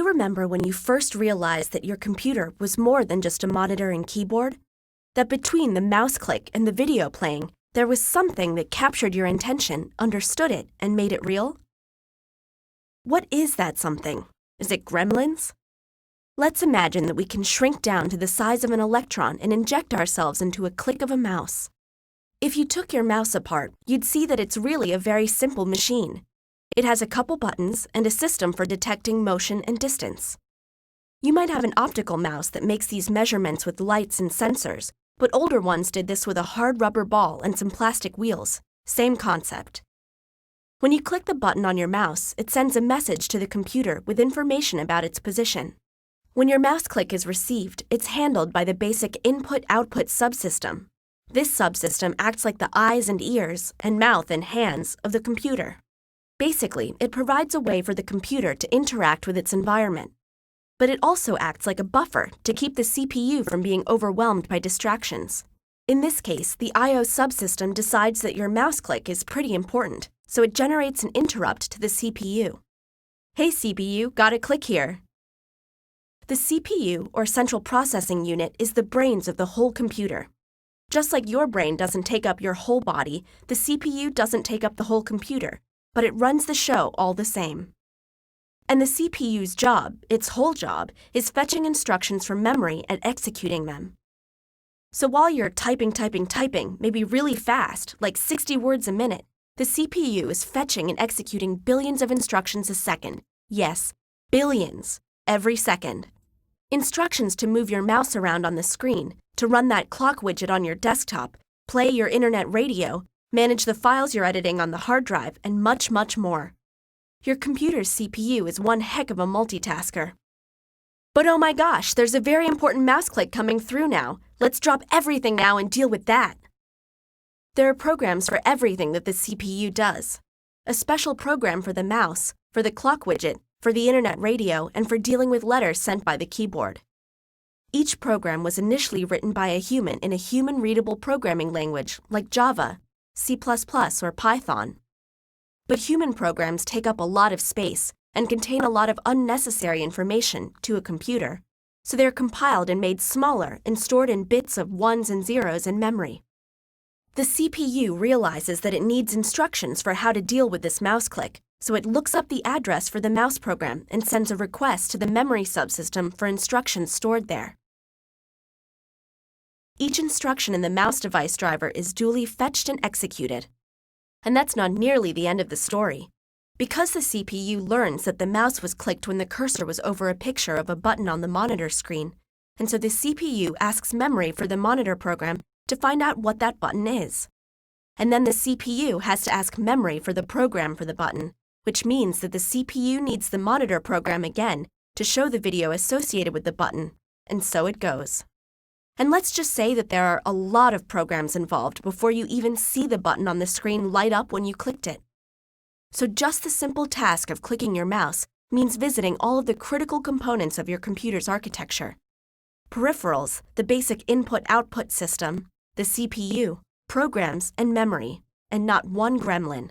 remember when you first realized that your computer was more than just a monitor and keyboard? That between the mouse click and the video playing, there was something that captured your attention, understood it, and made it real? What is that something? Is it gremlins? Let's imagine that we can shrink down to the size of an electron and inject ourselves into a click of a mouse. If you took your mouse apart, you'd see that it's really a very simple machine. It has a couple buttons and a system for detecting motion and distance. You might have an optical mouse that makes these measurements with lights and sensors, but older ones did this with a hard rubber ball and some plastic wheels. Same concept. When you click the button on your mouse, it sends a message to the computer with information about its position. When your mouse click is received, it's handled by the basic input-output subsystem. This subsystem acts like the eyes and ears and mouth and hands of the computer. Basically, it provides a way for the computer to interact with its environment. But it also acts like a buffer to keep the CPU from being overwhelmed by distractions. In this case, the I/O subsystem decides that your mouse click is pretty important, so it generates an interrupt to the CPU. Hey CPU, got a click here. The CPU, or Central Processing Unit, is the brains of the whole computer. Just like your brain doesn't take up your whole body, the CPU doesn't take up the whole computer, but it runs the show all the same. And the CPU's job, its whole job, is fetching instructions from memory and executing them. So while you're typing, maybe really fast, like 60 words a minute, the CPU is fetching and executing billions of instructions a second. Yes, billions, every second. Instructions to move your mouse around on the screen, to run that clock widget on your desktop, play your internet radio, manage the files you're editing on the hard drive, and much, much more. Your computer's CPU is one heck of a multitasker. But oh my gosh, there's a very important mouse click coming through now. Let's drop everything now and deal with that. There are programs for everything that the CPU does. A special program for the mouse, for the clock widget, for the internet radio, and for dealing with letters sent by the keyboard. Each program was initially written by a human in a human-readable programming language like Java, C++, or Python. But human programs take up a lot of space and contain a lot of unnecessary information to a computer, so they're compiled and made smaller and stored in bits of ones and zeros in memory. The CPU realizes that it needs instructions for how to deal with this mouse click, so it looks up the address for the mouse program and sends a request to the memory subsystem for instructions stored there. Each instruction in the mouse device driver is duly fetched and executed. And that's not nearly the end of the story. Because the CPU learns that the mouse was clicked when the cursor was over a picture of a button on the monitor screen, and so the CPU asks memory for the monitor program to find out what that button is. And then the CPU has to ask memory for the program for the button, which means that the CPU needs the monitor program again to show the video associated with the button, and so it goes. And let's just say that there are a lot of programs involved before you even see the button on the screen light up when you clicked it. So just the simple task of clicking your mouse means visiting all of the critical components of your computer's architecture. Peripherals, the basic input-output system, the CPU, programs, and memory, and not one gremlin.